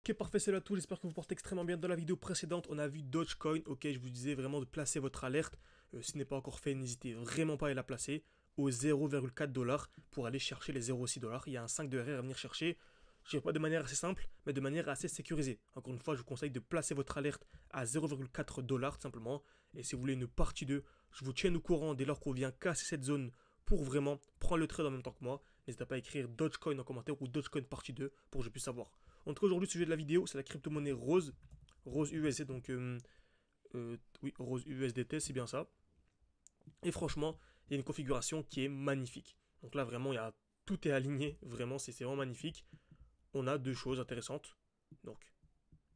Ok, parfait, c'est là tout, j'espère que vous portez extrêmement bien. Dans la vidéo précédente, on a vu Dogecoin, ok, je vous disais vraiment de placer votre alerte. Si ce n'est pas encore fait, n'hésitez vraiment pas à la placer au 0,4$ pour aller chercher les 0,6$. Il y a un 5 de RR à venir chercher. Je ne dirais pas de manière assez simple, mais de manière assez sécurisée. Encore une fois, je vous conseille de placer votre alerte à 0,4$ tout simplement. Et si vous voulez une partie 2, je vous tiens au courant dès lors qu'on vient casser cette zone pour vraiment prendre le trade en même temps que moi. N'hésitez pas à écrire Dogecoin en commentaire ou Dogecoin partie 2 pour que je puisse savoir. En tout cas, aujourd'hui, le sujet de la vidéo, c'est la crypto-monnaie Rose. Rose USD, donc oui, Rose USDT, c'est bien ça. Et franchement, il y a une configuration qui est magnifique. Donc là, vraiment, tout est aligné. Vraiment, c'est vraiment magnifique. On a deux choses intéressantes. Donc,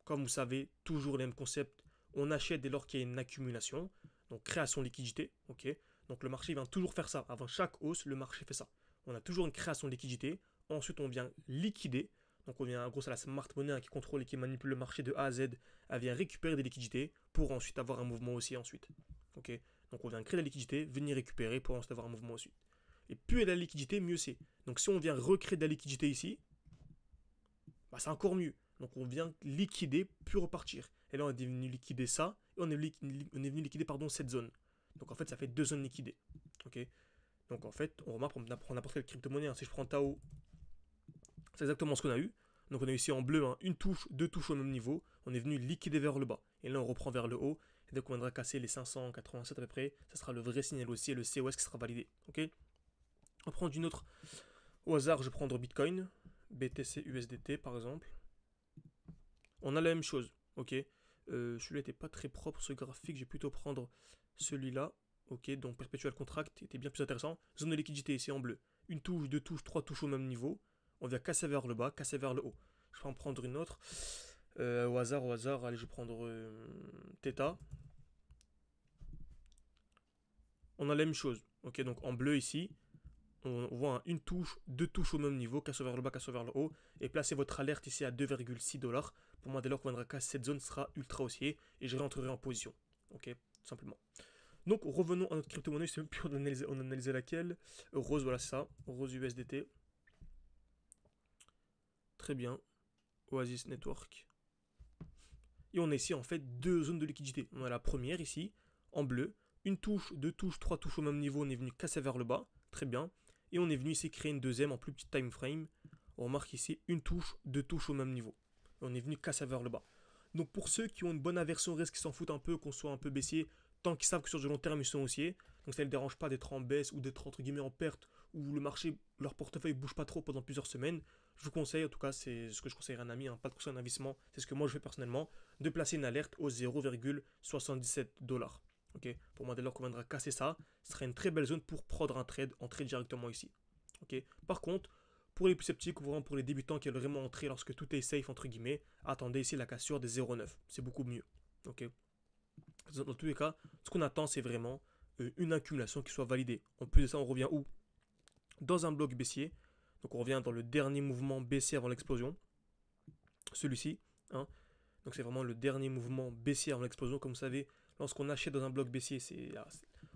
comme vous savez, toujours les mêmes concepts. On achète dès lors qu'il y a une accumulation. Donc, création de liquidité. Ok. Donc, le marché vient toujours faire ça. Avant chaque hausse, le marché fait ça. On a toujours une création de liquidité. Ensuite, on vient liquider. Donc, on vient, en gros, c'est la smart money qui contrôle et qui manipule le marché de A à Z. Elle vient récupérer des liquidités pour ensuite avoir un mouvement haussier ensuite. Ok. Donc, on vient créer de la liquidité, venir récupérer pour ensuite avoir un mouvement haussier. Et plus il y a de la liquidité, mieux c'est. Donc, si on vient recréer de la liquidité ici, bah, c'est encore mieux. Donc on vient liquider puis repartir. Et là on est venu liquider ça et on est venu liquider cette zone. Donc en fait ça fait deux zones liquidées. Ok. Donc en fait on remarque pour n'importe quelle crypto-monnaie. Hein, si je prends Tao, c'est exactement ce qu'on a eu. Donc on a eu ici en bleu une touche, deux touches au même niveau. On est venu liquider vers le bas. Et là on reprend vers le haut. Et dès qu'on viendra casser les 587 à peu près, ça sera le vrai signal aussi et le COS qui sera validé. Ok. On va prendre une autre. Au hasard, je vais prendre Bitcoin, BTC USDT par exemple. On a la même chose, ok. Celui-là n'était pas très propre, ce graphique, j'ai plutôt prendre celui-là. Ok, donc Perpetual Contract était bien plus intéressant. Zone de liquidité ici en bleu. Une touche, deux touches, trois touches au même niveau. On vient casser vers le bas, casser vers le haut. Je vais en prendre une autre. Au hasard, allez, je vais prendre Theta. On a la même chose, ok, donc en bleu ici, on voit une touche, deux touches au même niveau, casse vers le bas, casse vers le haut, et placez votre alerte ici à 2,6$. Pour moi, dès lors qu'on viendra casser cette zone, sera ultra haussier, et je rentrerai en position. Ok, tout simplement. Donc revenons à notre crypto-monnaie, je sais même plus on analysait laquelle. Rose, voilà, c'est ça, Rose USDT. Très bien, Oasis Network. Et on a ici en fait deux zones de liquidité. On a la première ici, en bleu, une touche, deux touches, trois touches au même niveau, on est venu casser vers le bas, très bien. Et on est venu ici créer une deuxième en plus petit time frame. On remarque ici une touche, deux touches au même niveau. Et on est venu casser vers le bas. Donc pour ceux qui ont une bonne aversion au risque, qui s'en foutent un peu, qu'on soit un peu baissier, tant qu'ils savent que sur du long terme ils sont haussiers, donc ça ne les dérange pas d'être en baisse ou d'être entre guillemets en perte, ou le marché, leur portefeuille bouge pas trop pendant plusieurs semaines, je vous conseille, en tout cas c'est ce que je conseillerais à un ami, hein, pas de conseil d'investissement, c'est ce que moi je fais personnellement, de placer une alerte au 0,77$. Ok, pour moi dès lors qu'on viendra casser ça, ce sera une très belle zone pour prendre un trade, entrer directement ici. Ok, par contre, pour les plus sceptiques ou vraiment pour les débutants qui veulent vraiment entrer lorsque tout est safe entre guillemets, attendez ici la cassure des 0,9, c'est beaucoup mieux. Ok, dans tous les cas, ce qu'on attend c'est vraiment une accumulation qui soit validée. En plus de ça, on revient où? Dans un bloc baissier. Donc on revient dans le dernier mouvement baissier avant l'explosion. Celui-ci. Hein. Donc c'est vraiment le dernier mouvement baissier avant l'explosion. Comme vous savez, lorsqu'on achète dans un bloc baissier,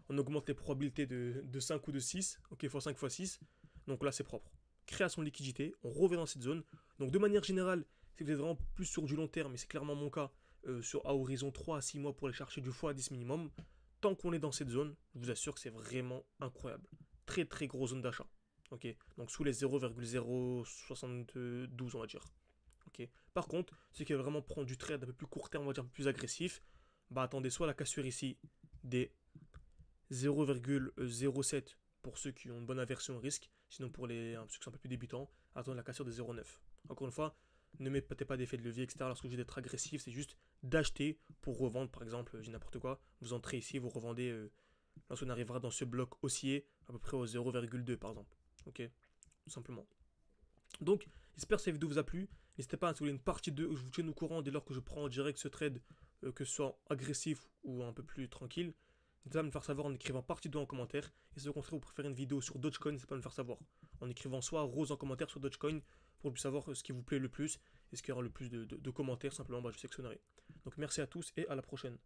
on augmente les probabilités de 5 ou de 6. Ok, x5 x 6. Donc là c'est propre. Création de liquidité, on revient dans cette zone. Donc de manière générale, si vous êtes vraiment plus sur du long terme, et c'est clairement mon cas, à horizon 3 à 6 mois pour aller chercher du x10 minimum, tant qu'on est dans cette zone, je vous assure que c'est vraiment incroyable. Très très grosse zone d'achat. Ok, donc sous les 0,072 on va dire. Ok. Par contre, ceux qui veulent vraiment prendre du trade un peu plus court terme, on va dire un peu plus agressif, bah attendez soit la cassure ici des 0,07 pour ceux qui ont une bonne aversion au risque, sinon pour ceux qui sont un peu plus débutants, attendez la cassure des 0,9. Encore une fois, ne mettez pas d'effet de levier, etc. Lorsque je dis d'être agressif, c'est juste d'acheter pour revendre, par exemple, je dis n'importe quoi, vous entrez ici, vous revendez lorsqu'on arrivera dans ce bloc haussier, à peu près au 0,2 par exemple. Ok, tout simplement. Donc, j'espère que cette vidéo vous a plu. N'hésitez pas à soulever une partie 2, je vous tiens au courant dès lors que je prends en direct ce trade, que ce soit agressif ou un peu plus tranquille. N'hésitez pas à me faire savoir en écrivant partie 2 en commentaire. Et si au contraire vous préférez une vidéo sur Dogecoin, n'hésitez pas à me faire savoir. En écrivant soit rose en commentaire sur Dogecoin pour que je puisse savoir ce qui vous plaît le plus et ce qui aura le plus de commentaires, simplement je sélectionnerai. Donc merci à tous et à la prochaine.